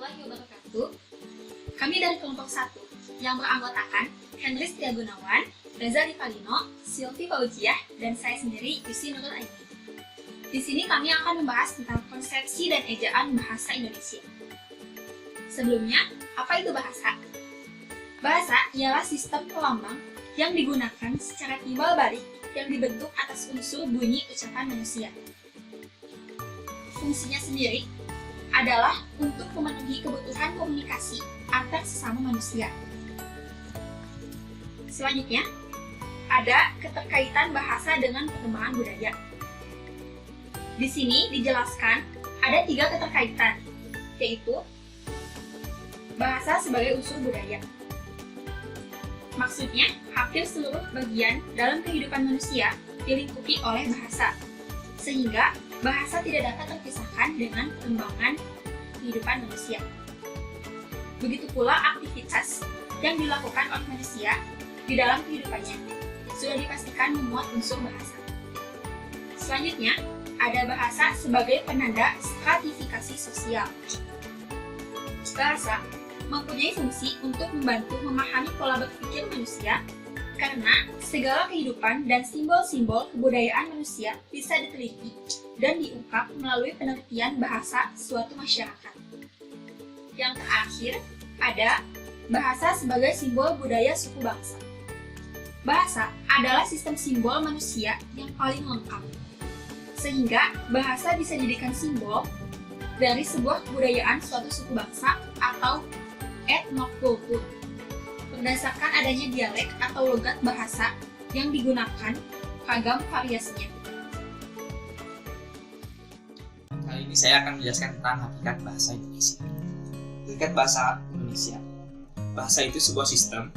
warahmatullahi wabarakatuh. Kami dari kelompok 1 yang beranggotakan Henry Setia Gunawan, Reza Rivalino, Silvi Fauziah, dan saya sendiri Yusi Nurul Aini. Di sini kami akan membahas tentang konsepsi dan ejaan bahasa Indonesia. Sebelumnya, apa itu bahasa? Bahasa ialah sistem pelambang yang digunakan secara timbal balik yang dibentuk atas unsur bunyi ucapan manusia. Fungsinya sendiri adalah untuk memenuhi kebutuhan komunikasi antar sesama manusia. Selanjutnya, ada keterkaitan bahasa dengan perkembangan budaya. Di sini dijelaskan ada 3 keterkaitan, yaitu bahasa sebagai unsur budaya. Maksudnya, hampir seluruh bagian dalam kehidupan manusia dilingkupi oleh bahasa, sehingga bahasa tidak dapat terpisahkan dengan perkembangan kehidupan manusia. Begitu pula aktivitas yang dilakukan oleh manusia di dalam kehidupannya sudah dipastikan memuat unsur bahasa. Selanjutnya, ada bahasa sebagai penanda stratifikasi sosial. Bahasa mempunyai fungsi untuk membantu memahami pola berpikir manusia karena segala kehidupan dan simbol-simbol kebudayaan manusia bisa diteliti dan diungkap melalui penelitian bahasa suatu masyarakat. Yang terakhir, ada bahasa sebagai simbol budaya suku bangsa. Bahasa adalah sistem simbol manusia yang paling lengkap, sehingga bahasa bisa dijadikan simbol dari sebuah kebudayaan suatu suku bangsa atau etnokultur, berdasarkan adanya dialek atau logat bahasa yang digunakan ragam variasinya. Kali ini saya akan menjelaskan tentang hakikat bahasa Indonesia. Hakikat bahasa Indonesia. Bahasa itu sebuah sistem,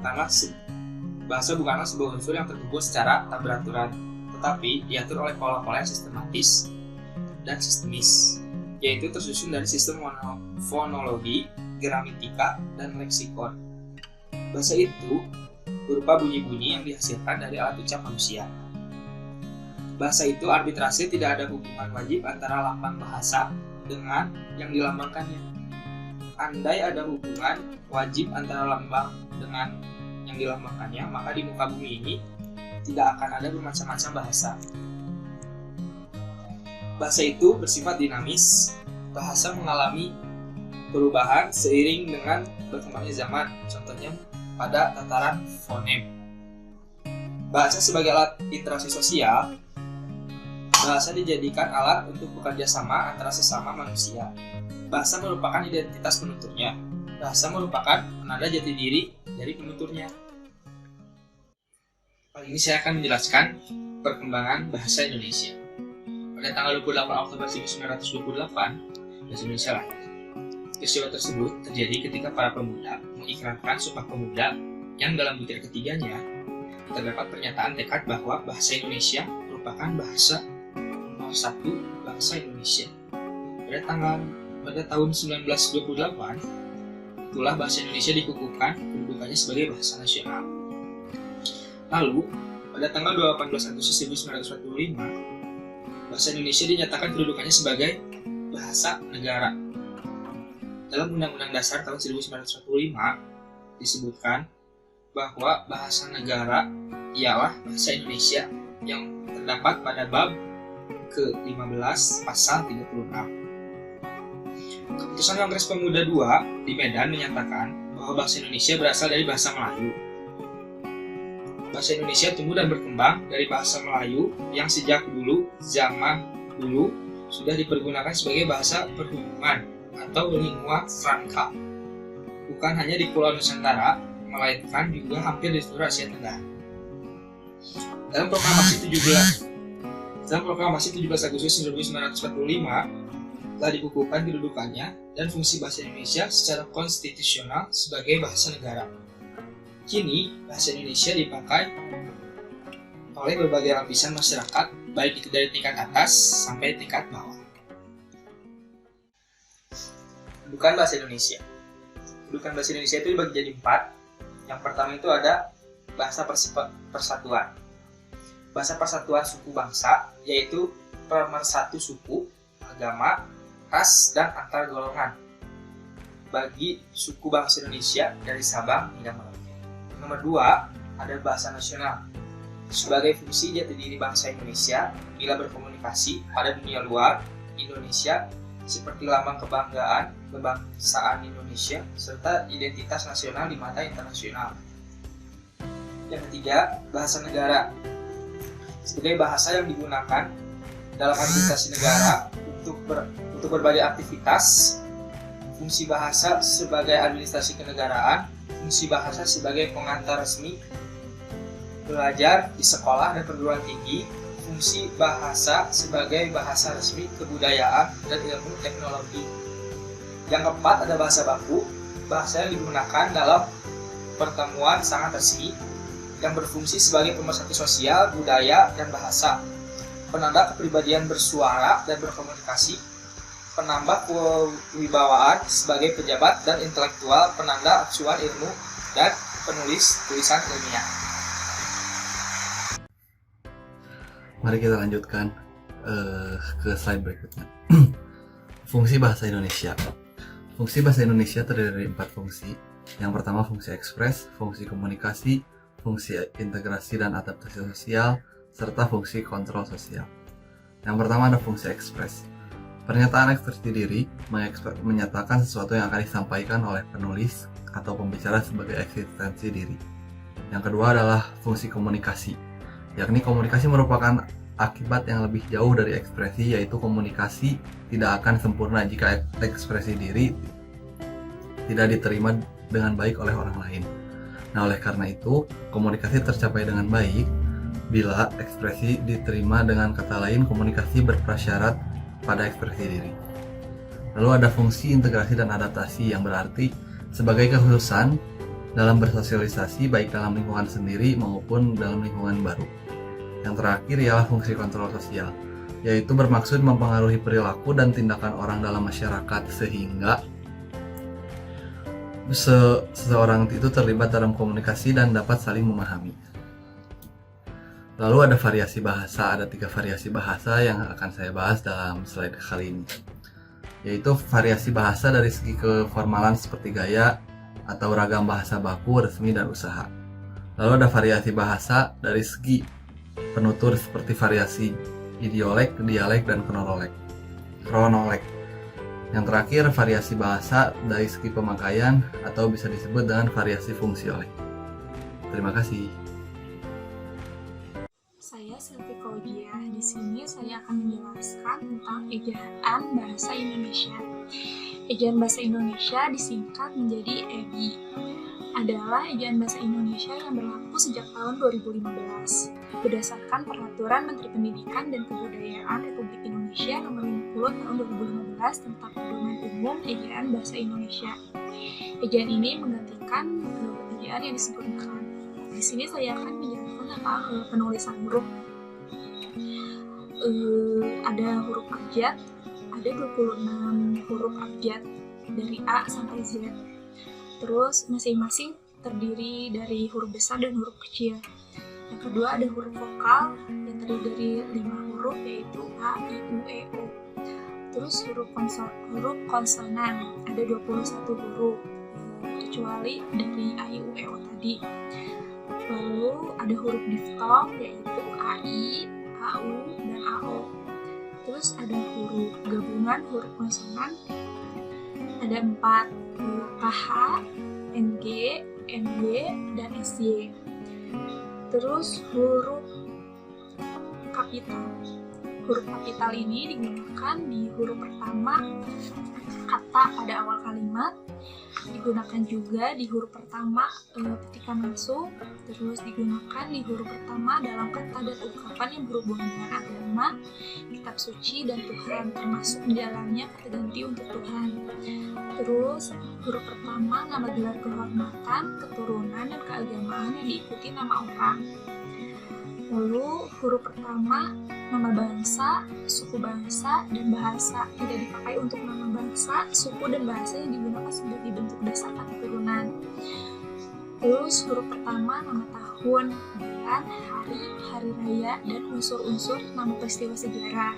bahasa bukanlah sebuah unsur yang terkumpul secara tak beraturan, tetapi diatur oleh pola-pola yang sistematis dan sistemis, yaitu tersusun dari sistem fonologi, gramatika, dan leksikon. Bahasa itu berupa bunyi-bunyi yang dihasilkan dari alat ucap manusia. Bahasa itu arbitrase, tidak ada hubungan wajib antara lambang bahasa dengan yang dilambangkannya. Andai ada hubungan wajib antara lambang dengan yang dilambangkannya, maka di muka bumi ini tidak akan ada bermacam-macam bahasa. Bahasa itu bersifat dinamis. Bahasa mengalami perubahan seiring dengan berkembangnya zaman, contohnya pada tataran fonem. Bahasa sebagai alat interaksi sosial. Bahasa dijadikan alat untuk bekerja sama antara sesama manusia. Bahasa merupakan identitas penuturnya. Bahasa merupakan penanda jati diri dari penuturnya. Kali ini saya akan menjelaskan perkembangan bahasa Indonesia. Pada tanggal 28 Oktober 1928, bahasa Indonesia lahir. Peristiwa tersebut terjadi ketika para pemuda mengikrarkan Sumpah Pemuda yang dalam butir ketiganya terdapat pernyataan tekad bahwa bahasa Indonesia merupakan bahasa nomor 1 bangsa Indonesia. Pada tahun 1928, itulah bahasa Indonesia dikukuhkan kedudukannya sebagai bahasa nasional. Lalu, pada tanggal 18 Agustus 1945, bahasa Indonesia dinyatakan kedudukannya sebagai bahasa negara. Dalam Undang-Undang Dasar tahun 1945 disebutkan bahwa bahasa negara ialah bahasa Indonesia yang terdapat pada bab ke-15 pasal 36. Keputusan Kongres Pemuda II di Medan menyatakan bahwa bahasa Indonesia berasal dari bahasa Melayu. Bahasa Indonesia tumbuh dan berkembang dari bahasa Melayu yang sejak zaman dulu sudah dipergunakan sebagai bahasa perhubungan atau lingua franca, bukan hanya di Pulau Nusantara, melainkan juga hampir di seluruh Asia Tenggara. Dalam proklamasi 17 Agustus 1945 telah dikukuhkan kedudukannya dan fungsi bahasa Indonesia secara konstitusional sebagai bahasa negara. Kini, bahasa Indonesia dipakai oleh berbagai lapisan masyarakat, baik itu dari tingkat atas sampai tingkat bawah. Kedudukan bahasa Indonesia. Kedudukan bahasa Indonesia itu dibagi jadi 4. Yang pertama itu ada bahasa persatuan. Bahasa persatuan suku bangsa, yaitu pemersatu suku, agama, ras, dan antar golongan. bagi suku bangsa Indonesia dari Sabang hingga Merauke. Nomor 2, ada bahasa nasional. Sebagai fungsi jati diri bangsa Indonesia bila berkomunikasi pada dunia luar, Indonesia seperti lambang kebanggaan kebangsaan Indonesia serta identitas nasional di mata internasional. Yang ketiga, bahasa negara. Sebagai bahasa yang digunakan dalam administrasi negara untuk berbagai aktivitas, fungsi bahasa sebagai administrasi kenegaraan, fungsi bahasa sebagai pengantar resmi belajar di sekolah dan perguruan tinggi, fungsi bahasa sebagai bahasa resmi kebudayaan dan ilmu teknologi. Yang keempat, ada bahasa baku, bahasa yang digunakan dalam pertemuan sangat resmi yang berfungsi sebagai pemersatu sosial, budaya, dan bahasa, penanda kepribadian bersuara dan berkomunikasi, penambah kewibawaan sebagai pejabat dan intelektual, penanda acuan ilmu, dan penulis tulisan ilmiah. Mari kita lanjutkan ke slide berikutnya. Fungsi bahasa Indonesia. Fungsi bahasa Indonesia terdiri dari 4 fungsi. Yang pertama fungsi ekspres, fungsi komunikasi, fungsi integrasi dan adaptasi sosial, serta fungsi kontrol sosial. Yang pertama ada fungsi ekspres. Pernyataan ekspresi diri menyatakan sesuatu yang akan disampaikan oleh penulis atau pembicara sebagai eksistensi diri. Yang kedua adalah fungsi komunikasi, yakni komunikasi merupakan akibat yang lebih jauh dari ekspresi, yaitu komunikasi tidak akan sempurna jika ekspresi diri tidak diterima dengan baik oleh orang lain. Nah, oleh karena itu, komunikasi tercapai dengan baik bila ekspresi diterima. Dengan kata lain, komunikasi berprasyarat pada ekspresi diri. Lalu ada fungsi integrasi dan adaptasi, yang berarti sebagai kekhususan dalam bersosialisasi baik dalam lingkungan sendiri maupun dalam lingkungan baru. Yang terakhir ialah fungsi kontrol sosial, yaitu bermaksud mempengaruhi perilaku dan tindakan orang dalam masyarakat sehingga seseorang itu terlibat dalam komunikasi dan dapat saling memahami. Lalu ada variasi bahasa, ada 3 variasi bahasa yang akan saya bahas dalam slide kali ini, yaitu variasi bahasa dari segi keformalan seperti gaya atau ragam bahasa baku, resmi, dan usaha. Lalu ada variasi bahasa dari segi penutur seperti variasi idiolek, dialek, dan kronolog. Yang terakhir, variasi bahasa dari segi pemakaian atau bisa disebut dengan variasi fungsional. Terima kasih. Saya Selvi Kaudia. Di sini saya akan menjelaskan tentang ejaan bahasa Indonesia. Ejaan bahasa Indonesia disingkat menjadi EBI. Adalah ejaan bahasa Indonesia yang berlaku sejak tahun 2015 berdasarkan Peraturan Menteri Pendidikan dan Kebudayaan Republik Indonesia Nomor 50 tahun 2015 tentang pedoman umum ejaan bahasa Indonesia. Ejaan ini menggantikan ejaan yang disempurnakan. Di sini saya akan menjelaskan tentang penulisan huruf. Ada huruf abjad, ada 26 huruf abjad dari A sampai Z. Terus masing-masing terdiri dari huruf besar dan huruf kecil. Yang kedua ada huruf vokal yang terdiri dari 5 huruf, yaitu A, I, U, E, O. Terus huruf konsonan ada 21 huruf, kecuali dari A, I, U, E, O tadi. Lalu ada huruf diftong, yaitu A, I, A, U, dan A, O. Terus ada huruf gabungan, huruf konsonan ada 4, KH, NG, NY, dan SY. Terus huruf kapital. Huruf kapital ini digunakan di huruf pertama kata pada awal kalimat, digunakan juga di huruf pertama petikan langsung, terus digunakan di huruf pertama dalam kata dan ungkapan yang berhubungan dengan agama, kitab suci, dan Tuhan, termasuk di dalamnya kata ganti untuk Tuhan. Terus huruf pertama nama gelar kehormatan, keturunan, dan keagamaan yang diikuti nama orang. Lalu huruf pertama nama bangsa, suku bangsa, dan bahasa, tidak dipakai untuk nama bangsa, suku, dan bahasa yang digunakan sebagai bentuk dasar kata turunan. Terus huruf pertama nama tahun, bulan, hari, hari raya, dan unsur-unsur nama peristiwa sejarah.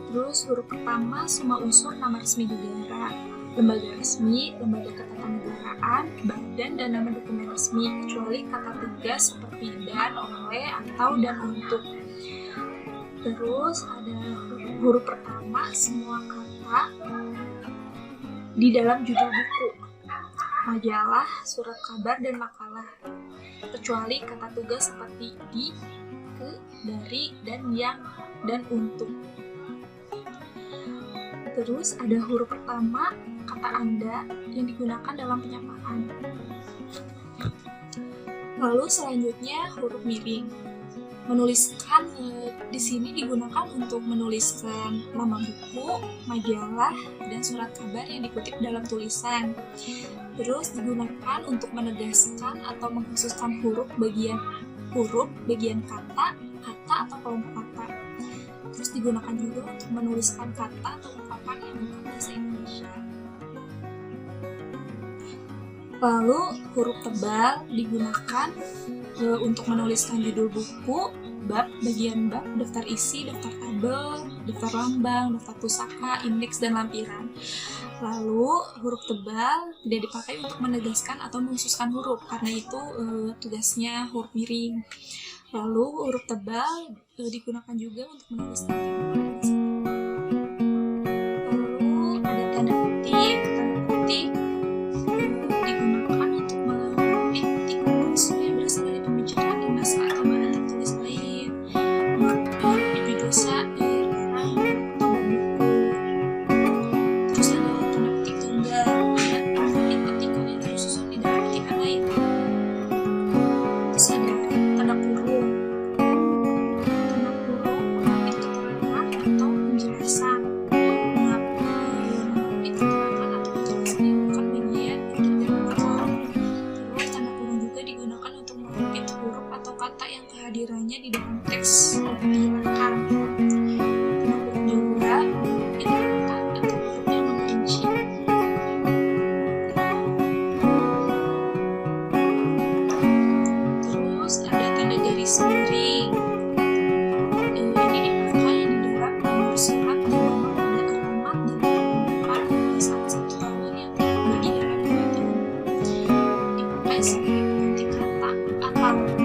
Terus huruf pertama semua unsur nama resmi negara. lembaga resmi, lembaga ketatanegaraan, badan, dan nama dokumen resmi, kecuali kata tegas seperti dan, oleh, atau, dan untuk. Terus ada huruf pertama semua kata di dalam judul buku, majalah, surat kabar, dan makalah, kecuali kata tugas seperti di, ke, dari, dan yang, dan untuk. Terus ada huruf pertama kata Anda yang digunakan dalam penyapaan. Lalu selanjutnya huruf miring. Menuliskan di sini digunakan untuk menuliskan nama buku, majalah, dan surat kabar yang dikutip dalam tulisan. Terus digunakan untuk menegaskan atau mengkhususkan huruf, bagian kata atau kelompok kata. Terus digunakan juga untuk menuliskan kata atau ungkapan yang bukan bahasa Indonesia. Lalu huruf tebal digunakan untuk menuliskan judul buku, bab, bagian bab, daftar isi, daftar tabel, daftar lambang, daftar pusaka, indeks, dan lampiran. Lalu huruf tebal tidak dipakai untuk menegaskan atau mengkhususkan huruf, karena itu tugasnya huruf miring. Lalu huruf tebal digunakan juga untuk menuliskan tanda. Lalu ada tanda kutip. Tanda kutip digunakan untuk memetik maksud yang berasal dari pembicaraan di naskah atau bahan tertulis lain, judul syair, orang, atau buku. Terus ada tanda petik tunggal, ada petik-petikan yang tersusun di dalam petikan lain. Terus ada tanda kurung. Tanda kurung mengutip keterangan atau penjelasan. Mengutip keterangan atau penjelasan yang bukan bagian dari kurung. Terus tanda kurung juga digunakan untuk mengutip huruf atau kata yang kehadirannya di dalam teks dihilangkan. Tanda kurung juga mengutip kata atau huruf yang memperinci. Terus ada tanda garis miring. Ini dipakai di dalam nomor surat dan nomor tanda alamat dan pengumuman saat 1 tahun yang terbagi dalam 2 tahun. Dipakai sebagai pengganti kata atau